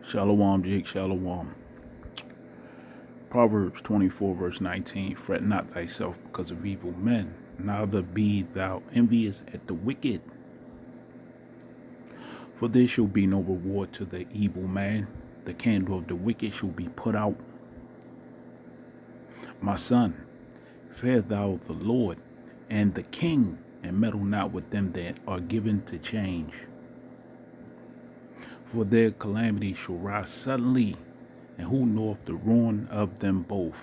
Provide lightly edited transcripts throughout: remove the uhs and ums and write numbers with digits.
Shalom, Jake, Shalom. Proverbs 24, verse 19. Fret not thyself because of evil men, neither be thou envious at the wicked. For there shall be no reward to the evil man. The candle of the wicked shall be put out. My son, fear thou the Lord and the king, and meddle not with them that are given to change. For their calamity shall rise suddenly, and who knoweth the ruin of them both?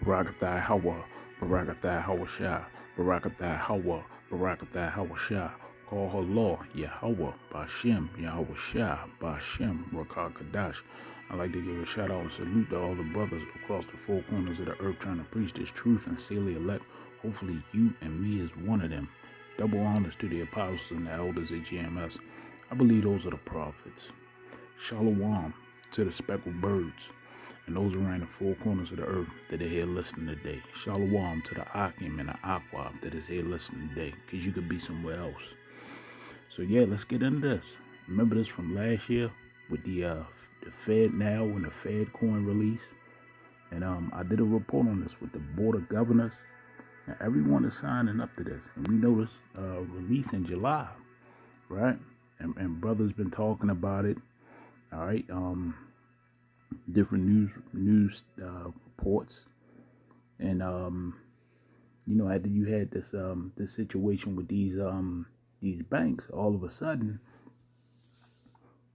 Barakathai Hawa, Barakathai Hawashah, Barakathai Hawa, Barakathai Hawashah. Call her law, Yahweh, Bashem, Yahweh Shah, Bashem, Rakah Kadash. I'd like to give a shout out and salute to all the brothers across the four corners of the earth trying to preach this truth and seal the elect. Hopefully you and me is one of them. Double honors to the apostles and the elders at GMS. I believe those are the prophets. Shalom to the speckled birds and those around the four corners of the earth that are here listening today. Shalom to the Akim and the Aquab that is here listening today, because you could be somewhere else. So yeah, let's get into this. Remember this from last year with the Fed now and the Fed coin release, and I did a report on this with the board of governors, and everyone is signing up to this. And we know this release in July, right? And brothers been talking about it. All right, different news reports, and after you had this situation with these banks, all of a sudden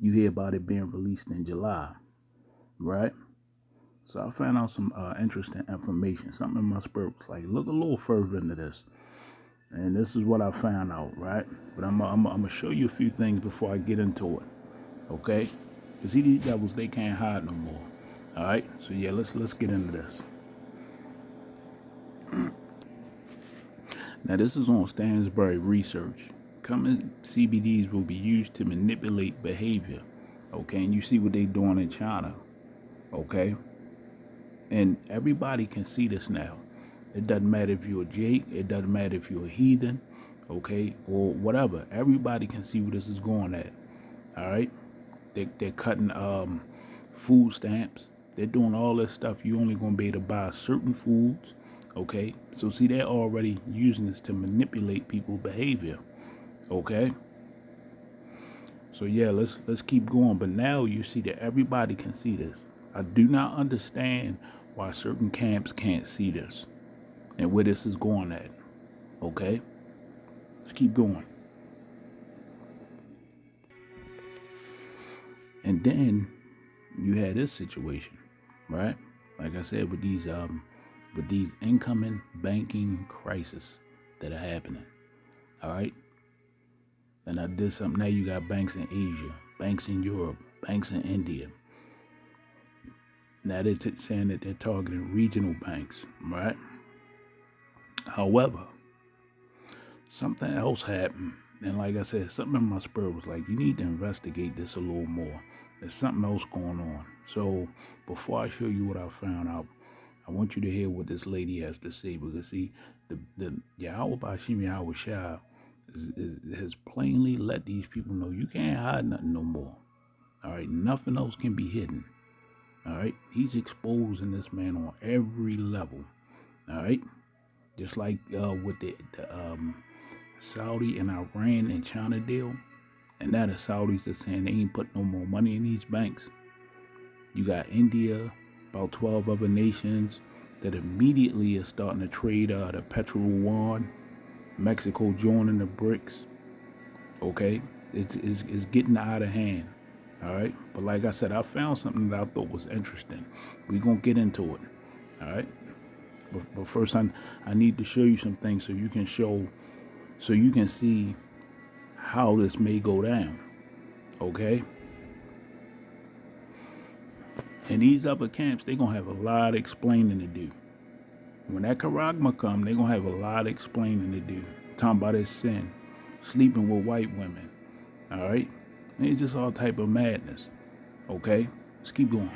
you hear about it being released in July, right? So I found out some interesting information. Something in my spirit was like, look a little further into this, and this is what I found out, right? But I'm gonna show you a few things before I get into it, okay? Because these devils, they can't hide no more. All right, so yeah, let's get into this. Now this is on Stansberry research. Coming CBDs will be used to manipulate behavior. Okay, and you see what they're doing in China. Okay, and everybody can see this now. It doesn't matter if you're a Jake. It doesn't matter if you're a heathen. Okay, or whatever. Everybody can see where this is going at. All right, they're cutting food stamps. They're doing all this stuff. You're only gonna be able to buy certain foods. Okay, so see, they're already using this to manipulate people's behavior. Okay, so yeah, let's keep going. But now you see that everybody can see this. I do not understand why certain camps can't see this and where this is going at. Okay, let's keep going. And then you had this situation, right? Like I said, with these incoming banking crises that are happening. All right. And I did something. Now you got banks in Asia, banks in Europe, banks in India. Now they're saying that they're targeting regional banks, right? However, something else happened. And like I said, something in my spirit was like, you need to investigate this a little more. There's something else going on. So before I show you what I found out, I want you to hear what this lady has to say. Because see, the Yahweh Bashim Yahweh Shah has plainly let these people know you can't hide nothing no more. All right, nothing else can be hidden. All right, he's exposing this man on every level. All right, just like with the Saudi and Iran and China deal, and now the Saudis are saying they ain't put no more money in these banks. You got India, about 12 other nations that immediately are starting to trade the petro yuan. Mexico joining the BRICS. Okay, it's getting out of hand. All right, but like I said, I found something that I thought was interesting. We're gonna get into it. All right, but first I need to show you some things so you can see how this may go down. Okay, and these other camps, they're gonna have a lot of explaining to do. When that charagma come, they're gonna have a lot of explaining to do. Talking about his sin, sleeping with white women. All right, and it's just all type of madness. Okay, let's keep going.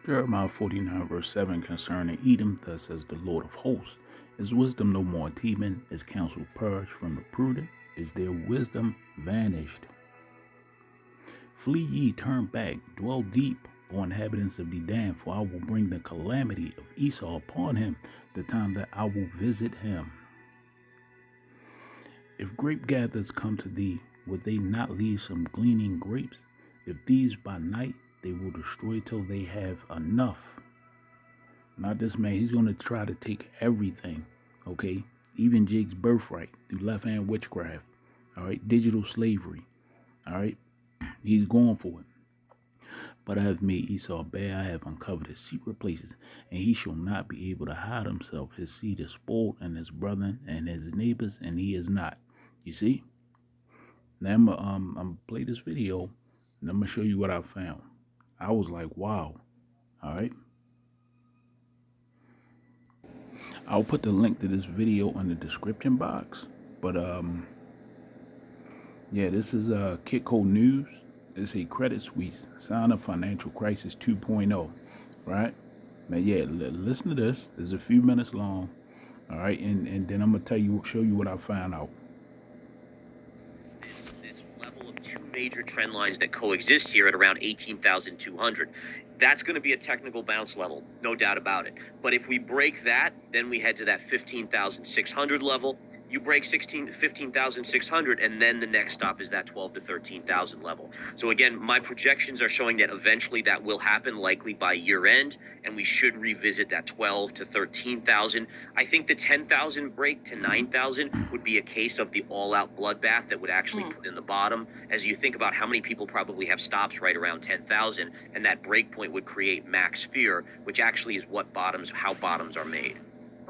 Jeremiah 49 verse 7 concerning Edom, thus says the Lord of hosts, Is wisdom no more teeming? Is counsel purged from the prudent? Is their wisdom vanished? Flee ye, turn back, dwell deep, O inhabitants of Dedan, for I will bring the calamity of Esau upon him, the time that I will visit him. If grape gatherers come to thee, would they not leave some gleaning grapes? If these by night, they will destroy till they have enough. Not this man, he's going to try to take everything, okay? Even Jake's birthright through left-hand witchcraft, all right? Digital slavery, all right? He's going for it. But I have made Esau bare, I have uncovered his secret places, and he shall not be able to hide himself. His seed is spoiled, and his brethren and his neighbors, and he is not. You see? Now I'm gonna play this video, and I'm gonna show you what I found. I was like, wow. All right. I'll put the link to this video in the description box. But yeah, this is Kitco News. It's a Credit Suisse sign of financial crisis 2.0, right? Now, yeah, listen to this. It's a few minutes long, all right, and then I'm gonna show you what I found out. This level of two major trend lines that coexist here at around 18,200. That's going to be a technical bounce level, no doubt about it. But if we break that, then we head to that 15,600 level. You break 15,600, and then the next stop is that 12 to 13,000 level. So again, my projections are showing that eventually that will happen, likely by year end, and we should revisit that 12 to 13,000. I think the 10,000 break to 9,000 would be a case of the all-out bloodbath that would actually put in the bottom. As you think about how many people probably have stops right around 10,000, and that break point would create max fear, which actually is how bottoms are made.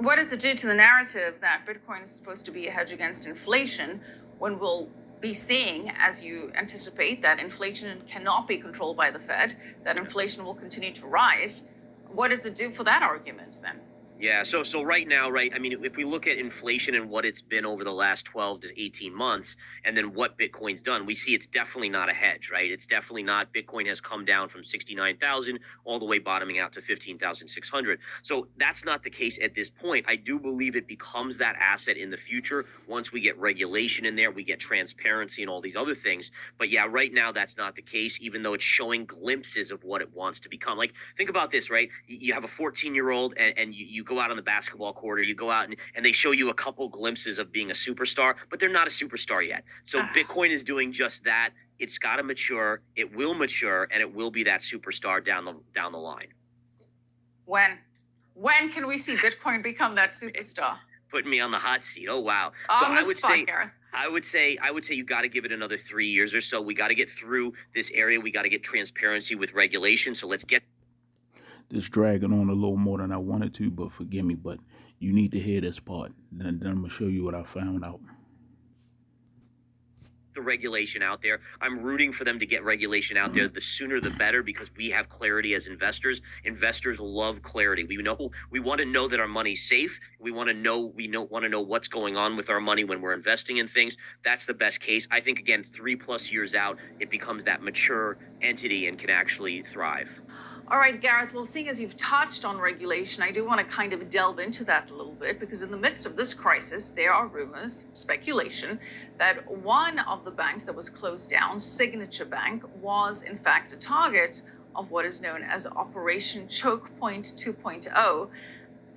What does it do to the narrative that Bitcoin is supposed to be a hedge against inflation when we'll be seeing, as you anticipate, that inflation cannot be controlled by the Fed, that inflation will continue to rise? What does it do for that argument then? Yeah, so right now, right, I mean, if we look at inflation and what it's been over the last 12 to 18 months, and then what Bitcoin's done, we see it's definitely not a hedge, right? It's definitely not. Bitcoin has come down from 69,000 all the way bottoming out to 15,600. So that's not the case at this point. I do believe it becomes that asset in the future once we get regulation in there, we get transparency and all these other things. But yeah, right now that's not the case, even though it's showing glimpses of what it wants to become. Like, think about this, right? You have a 14-year-old and you go out on the basketball court, or you go out and they show you a couple glimpses of being a superstar, but they're not a superstar yet. So Bitcoin is doing just that. It's got to mature. It will mature, and it will be that superstar down the line. When can we see Bitcoin become that superstar? Putting me on the hot seat. Oh wow. So I would say you got to give it another 3 years or so. We got to get through this area. We got to get transparency with regulation. So let's get this dragging on a little more than I wanted to, but forgive me, but you need to hear this part. Then I'm going to show you what I found out. The regulation out there. I'm rooting for them to get regulation out there. The sooner the better, because we have clarity as investors. Investors love clarity. We want to know that our money's safe. We want to know what's going on with our money when we're investing in things. That's the best case. I think, again, 3+ years out, it becomes that mature entity and can actually thrive. All right, Gareth, well, seeing as you've touched on regulation, I do want to kind of delve into that a little bit, because in the midst of this crisis, there are rumors, speculation, that one of the banks that was closed down, Signature Bank, was in fact a target of what is known as Operation Choke Point 2.0.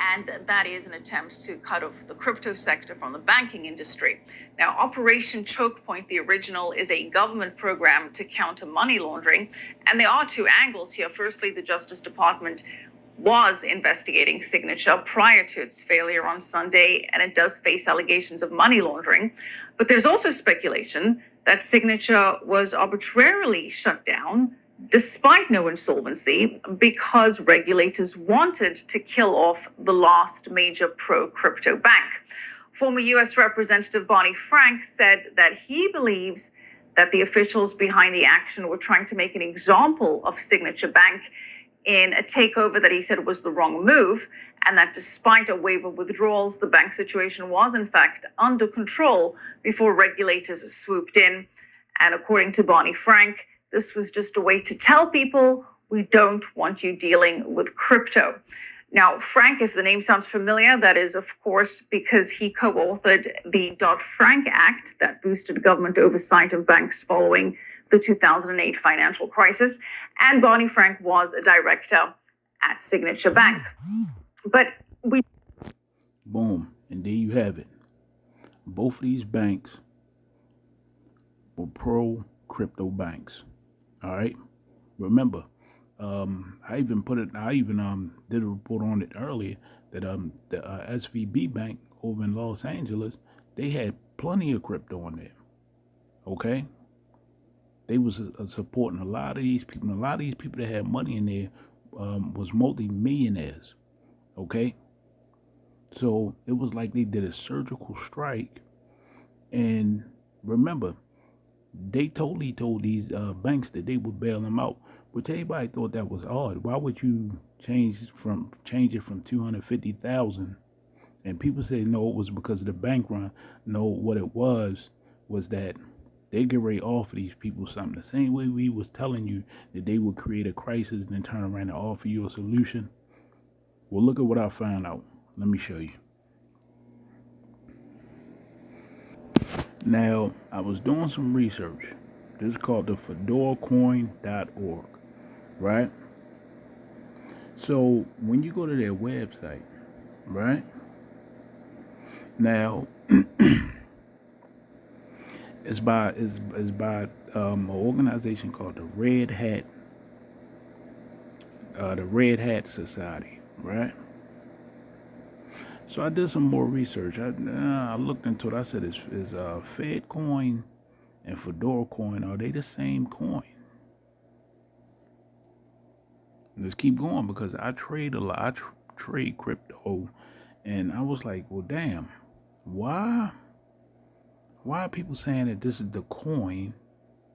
And that is an attempt to cut off the crypto sector from the banking industry. Now, Operation Choke Point, the original, is a government program to counter money laundering. And there are two angles here. Firstly, the Justice Department was investigating Signature prior to its failure on Sunday, and it does face allegations of money laundering. But there's also speculation that Signature was arbitrarily shut down despite no insolvency, because regulators wanted to kill off the last major pro-crypto bank. Former U.S. Representative Barney Frank said that he believes that the officials behind the action were trying to make an example of Signature Bank in a takeover that he said was the wrong move, and that despite a wave of withdrawals, the bank situation was in fact under control before regulators swooped in. And according to Barney Frank, this was just a way to tell people, we don't want you dealing with crypto. Now, Frank, if the name sounds familiar, that is, of course, because he co-authored the Dodd-Frank Act that boosted government oversight of banks following the 2008 financial crisis. And Barney Frank was a director at Signature Bank. But we... Boom. And there you have it. Both of these banks were pro-crypto banks. All right? Remember, I even did a report on it earlier that the SVB Bank over in Los Angeles, they had plenty of crypto on there. Okay, they was supporting a lot of these people. And a lot of these people that had money in there was multi-millionaires. Okay, so it was like they did a surgical strike. And remember, they totally told these banks that they would bail them out, which everybody thought that was odd. Why would you change it from 250,000? And people say no, it was because of the bank run. No, what it was that they get ready to offer these people something. The same way we was telling you that they would create a crisis and then turn around and offer you a solution. Well, look at what I found out. Let me show you. Now, I was doing some research. This is called the fedoracoin.org, right? So when you go to their website, right? Now, it's by an organization called the Red Hat Society, right? So I did some more research. I looked into it. I said, is Fed coin and Fedora coin, are they the same coin? Let's keep going because I trade a lot. I trade crypto, and I was like, well, damn, why are people saying that this is the coin,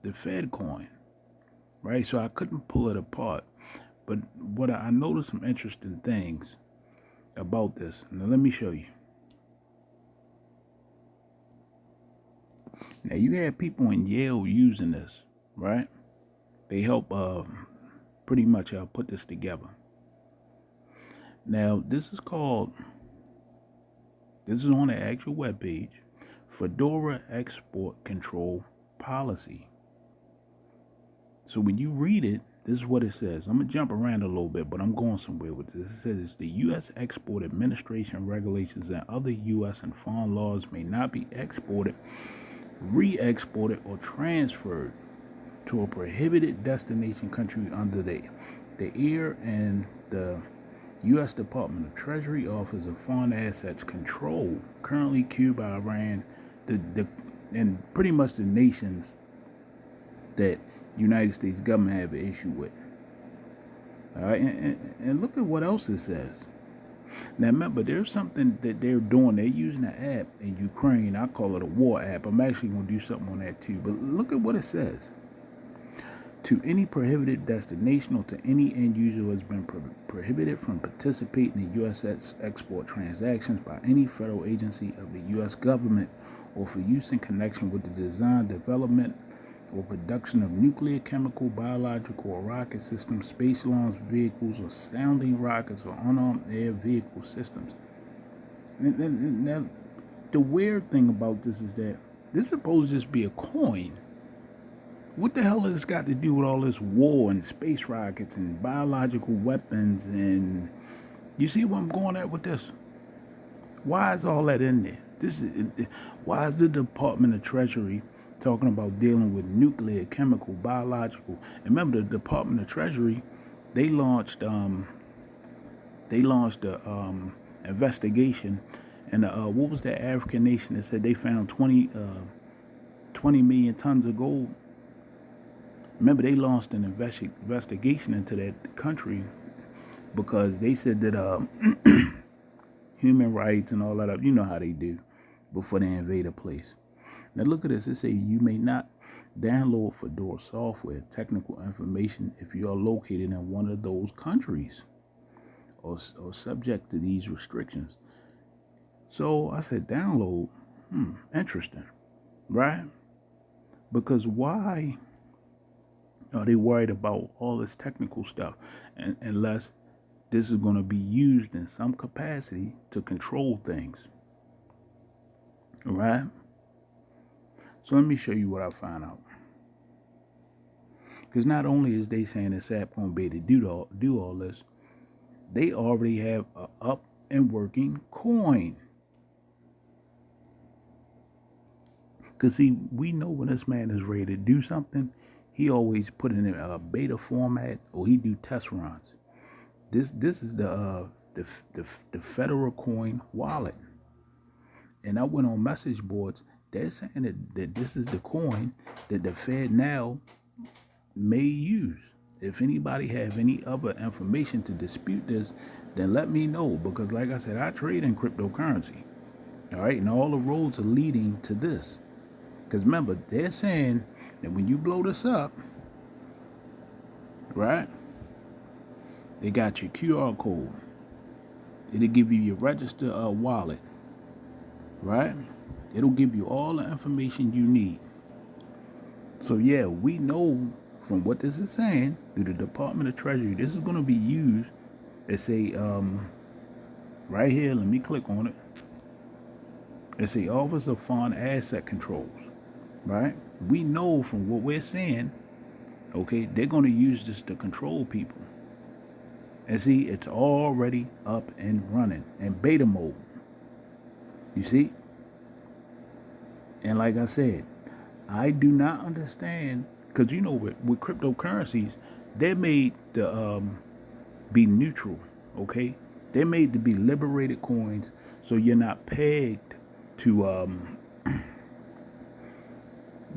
the Fed coin, right? So I couldn't pull it apart. But what I noticed some interesting things about this. Now let me show you. Now you have people in Yale using this, right? They help pretty much put this together. Now this is on the actual webpage, Fedora Export Control Policy. So when you read it, this is what it says. I'm going to jump around a little bit, but I'm going somewhere with this. It says the U.S. Export Administration regulations and other U.S. and foreign laws may not be exported, re-exported, or transferred to a prohibited destination country under the EAR and the U.S. Department of Treasury Office of Foreign Assets Control, currently Cuba, Iran, and pretty much the nations that United States government have an issue with. All right, and look at what else it says. Now remember, there's something that they're doing. They're using an app in Ukraine. I call it a war app. I'm actually going to do something on that too. But look at what it says. To any prohibited destination or to any end user who has been prohibited from participating in U.S. export transactions by any federal agency of the U.S. government or for use in connection with the design, development, or production of nuclear, chemical, biological, or rocket systems, space launch vehicles, or sounding rockets, or unarmed air vehicle systems. And now, the weird thing about this is that this is supposed to just be a coin. What the hell has this got to do with all this war and space rockets and biological weapons? And you see where I'm going at with this? Why is all that in there? Why is the Department of Treasury talking about dealing with nuclear, chemical, biological? And remember, the Department of Treasury, they launched a investigation, and what was that African nation that said they found 20 million tons of gold? Remember, they launched an investigation into that country because they said that human rights and all that, you know how they do before they invade a place. Now look at this. It says you may not download Fedora software, technical information if you are located in one of those countries or subject to these restrictions. So I said download. Interesting, right? Because why are they worried about all this technical stuff unless this is going to be used in some capacity to control things. All right? So let me show you what I found out. Because not only is they saying this app going to be able to do all this, they already have a up and working coin. Because see, we know when this man is ready to do something, he always put it in a beta format or he do test runs. This is the federal coin wallet. And I went on message boards. They're saying that this is the coin that the Fed now may use. If anybody have any other information to dispute this, then let me know. Because like I said, I trade in cryptocurrency. All right, and all the roads are leading to this. Because remember, they're saying that when you blow this up, right, they got your QR code. It'll give you your register wallet, right? It'll give you all the information you need. So yeah, we know from what this is saying through the Department of Treasury, this is going to be used as a, right here, let me click on it. It's a Office of Foreign Asset Controls, right? We know from what we're seeing, okay, they're going to use this to control people. And see, it's already up and running in beta mode. You see? And like I said, I do not understand, because you know with cryptocurrencies, they're made to be neutral, okay? They're made to be liberated coins, so you're not pegged to,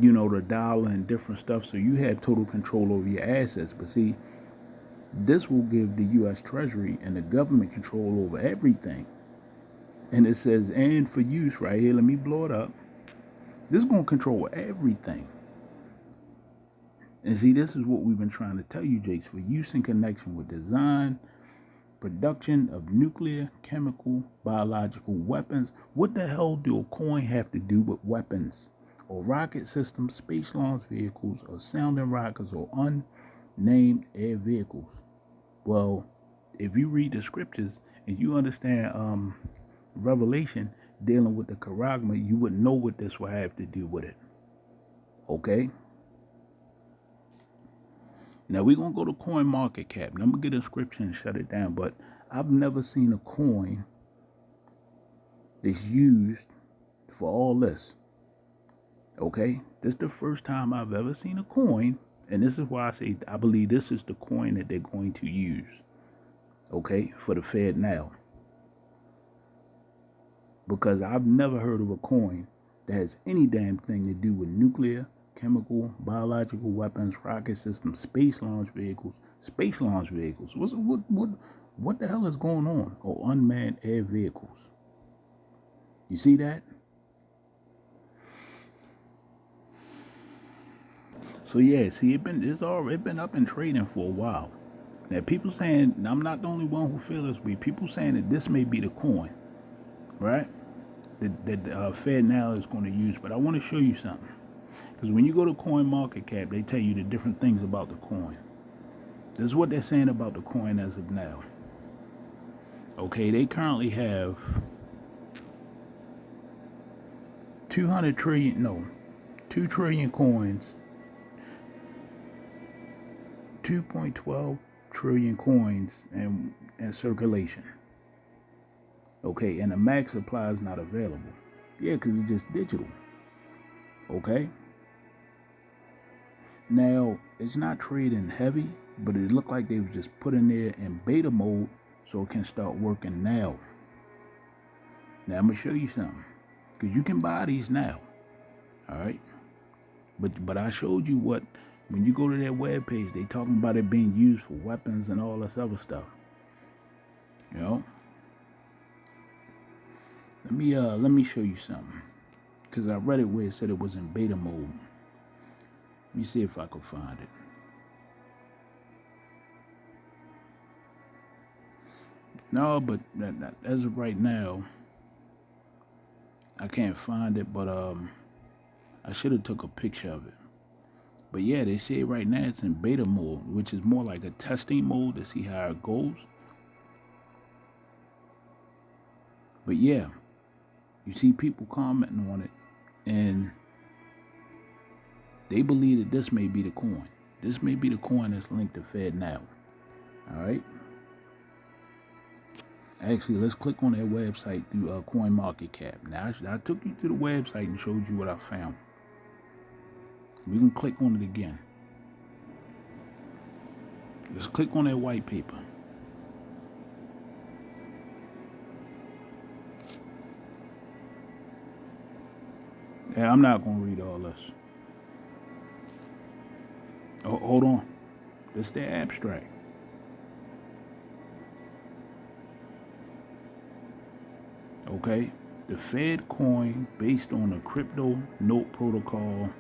you know, the dollar and different stuff, so you have total control over your assets. But see, this will give the U.S. Treasury and the government control over everything. And it says, and for use right here, let me blow it up. This is going to control everything. And see, this is what we've been trying to tell you, Jakes, for use in connection with design, production of nuclear, chemical, biological weapons. What the hell do a coin have to do with weapons? Or rocket systems, space launch vehicles, or sounding rockets, or unnamed air vehicles? Well, if you read the scriptures and you understand Revelation dealing with the charagma, you would know what this will have to do with it. Okay? Now we're going to go to coin market cap. And I'm going to get a description and shut it down. But I've never seen a coin that's used for all this. Okay? This is the first time I've ever seen a coin. And this is why I say I believe this is the coin that they're going to use. Okay? For the Fed now. Because I've never heard of a coin that has any damn thing to do with nuclear, chemical, biological weapons, rocket systems, space launch vehicles. Space launch vehicles. What the hell is going on? Or unmanned air vehicles. You see that? So yeah, see, it's been up in trading for a while. Now people saying, I'm not the only one who feels this way. People saying that this may be the coin, right? That the Fed now is going to use. But I want to show you something. Because when you go to coin market cap, they tell you the different things about the coin. This is what they're saying about the coin as of now. Okay, they currently have 2 trillion coins, 2.12 trillion coins in circulation. Okay, and the max supply is not available. Yeah, because it's just digital. Okay? Now, it's not trading heavy, but it looked like they were just put in there in beta mode so it can start working now. Now, I'm going to show you something. Because you can buy these now. All right? But I showed you what, when you go to their webpage, they talking about it being used for weapons and all this other stuff. You know? Let me show you something. Because I read it where it said it was in beta mode. Let me see if I can find it. No, but as of right now, I can't find it, but I should have took a picture of it. But yeah, they say right now it's in beta mode, which is more like a testing mode to see how it goes. But yeah, you see people commenting on it, and they believe that this may be the coin. This may be the coin that's linked to Fed now. All right. Actually, let's click on their website through CoinMarketCap. Now, I took you to the website and showed you what I found. We can click on it again. Let's click on that white paper. Yeah, I'm not going to read all this. Oh, hold on. This is the abstract. Okay. The Fed coin based on a crypto note protocol.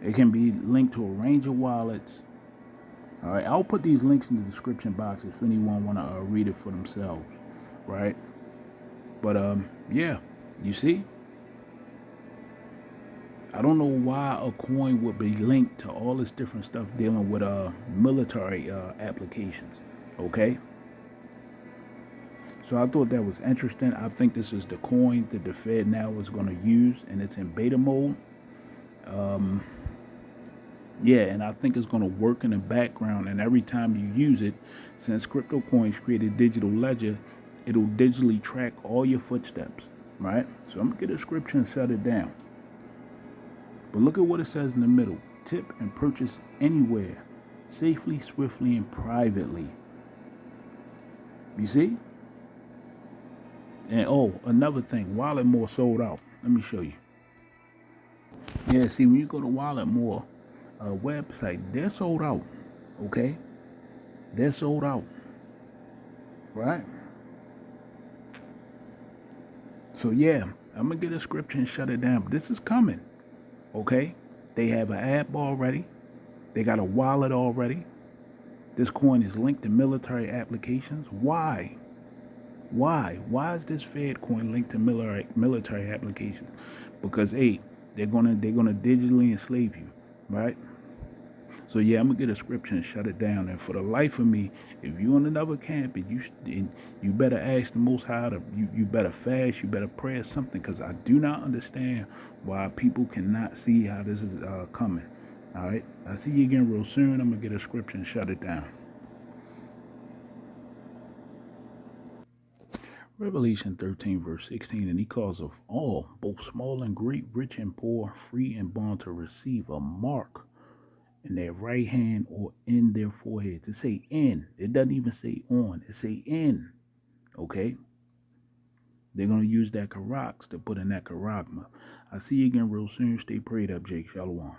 It can be linked to a range of wallets. All right. I'll put these links in the description box if anyone want to read it for themselves. Right. But yeah, you see? I don't know why a coin would be linked to all this different stuff dealing with military applications. Okay. So I thought that was interesting. I think this is the coin that the Fed now is going to use, and it's in beta mode. Yeah, and I think it's going to work in the background. And every time you use it, since crypto coins create a digital ledger, it'll digitally track all your footsteps, right? So I'm going to get a description and set it down. But look at what it says in the middle. Tip and purchase anywhere, safely, swiftly, and privately. You see? And oh, another thing, Walletmore sold out. Let me show you. Yeah, see, when you go to Walletmore website, they're sold out. Okay? They're sold out. Right? So yeah, I'm gonna get a script and shut it down. But this is coming. Okay? They have an app already. They got a wallet already. This coin is linked to military applications. Why? Why? Why is this Fed coin linked to military applications? Because hey, they're gonna digitally enslave you, right? So yeah, I'm gonna get a scripture and shut it down. And for the life of me, if you in another camp and you better ask the Most High to you better fast, you better pray or something, because I do not understand why people cannot see how this is coming. All right, I see you again real soon. I'm gonna get a scripture and shut it down. Revelation 13, verse 16, and he calls of all, both small and great, rich and poor, free and bond, to receive a mark in their right hand or in their forehead. To say in. It doesn't even say on. It say in. Okay? They're going to use that karax to put in that karagma. I see you again real soon. Stay prayed up, Jake. Shalom.